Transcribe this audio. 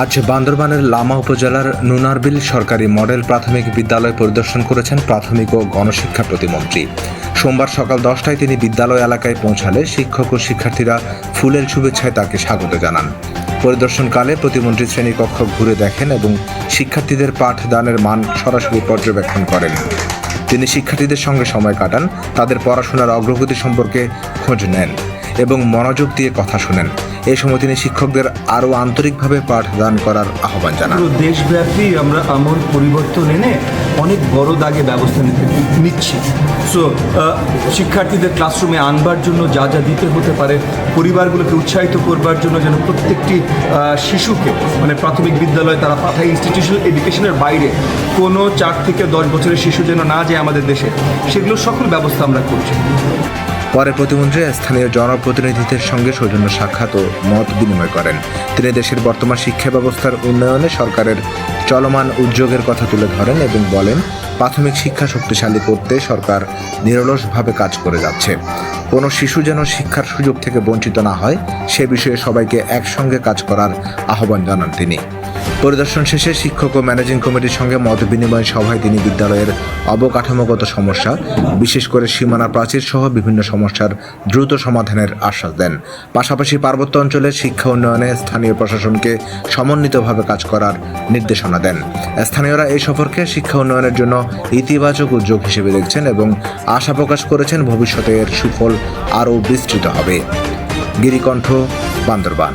আজ বান্দরবানের লামা উপজেলার নুনারবিল সরকারি মডেল প্রাথমিক বিদ্যালয় পরিদর্শন করেছেন প্রাথমিক ও গণশিক্ষা প্রতিমন্ত্রী। সোমবার সকাল 10টায় তিনি বিদ্যালয় এলাকায় পৌঁছালে শিক্ষক ও শিক্ষার্থীরা ফুলেল শুভেচ্ছায় তাকে স্বাগত জানান। পরিদর্শনকালে প্রতিমন্ত্রী শ্রেণীকক্ষ ঘুরে দেখেন এবং শিক্ষার্থীদের পাঠদানের মান সরাসরি পর্যবেক্ষণ করেন। তিনি শিক্ষার্থীদের সঙ্গে সময় কাটান, তাদের পড়াশোনার অগ্রগতি সম্পর্কে খোঁজ নেন এবং মনোযোগ দিয়ে কথা শোনেন। এই সময় তিনি শিক্ষকদের আরও আন্তরিকভাবে পাঠদান করার আহ্বান জানান। দেশব্যাপী আমরা আমূল পরিবর্তন এনে অনেক বড় দাগে ব্যবস্থা নিচ্ছি। সো শিক্ষার্থীদের ক্লাসরুমে আনবার জন্য যা যা দিতে হতে পারে, পরিবারগুলোকে উৎসাহিত করবার জন্য যেন প্রত্যেকটি শিশুকে প্রাথমিক বিদ্যালয়ে তারা পাঠায়, ইনস্টিটিউশনাল এডুকেশনের বাইরে কোনো 4 থেকে 10 বছরের শিশু যেন না যায় আমাদের দেশে, সেগুলো সকল ব্যবস্থা আমরা করছি। পরে প্রতিমন্ত্রী স্থানীয় জনপ্রতিনিধিদের সঙ্গে সৌজন্য সাক্ষাৎ ও মত বিনিময় করেন। তিনি দেশের বর্তমান শিক্ষা ব্যবস্থার উন্নয়নে সরকারের চলমান উদ্যোগের কথা তুলে ধরেন এবং বলেন, প্রাথমিক শিক্ষা শক্তিশালী করতে সরকার নিরলসভাবে কাজ করে যাচ্ছে। কোনো শিশু যেন শিক্ষার সুযোগ থেকে বঞ্চিত না হয়, সে বিষয়ে সবাইকে একসঙ্গে কাজ করার আহ্বান জানান তিনি। পরিদর্শন শেষে শিক্ষক ও ম্যানেজিং কমিটির সঙ্গে মত বিনিময় সভায় তিনি বিদ্যালয়ের অবকাঠামোগত সমস্যা, বিশেষ করে সীমানা প্রাচীর সহ বিভিন্ন সমস্যার দ্রুত সমাধানের আশ্বাস দেন। পাশাপাশি পার্বত্য অঞ্চলের শিক্ষা উন্নয়নে স্থানীয় প্রশাসনকে সমন্বিতভাবে কাজ করার নির্দেশনা দেন। স্থানীয়রা এই সফরকে শিক্ষা উন্নয়নের জন্য ইতিবাচক উদ্যোগ হিসেবে দেখছেন এবং আশা প্রকাশ করেছেন ভবিষ্যতে এর সুফল আরও বিস্তৃত হবে। গিরিকণ্ঠ, বান্দরবান।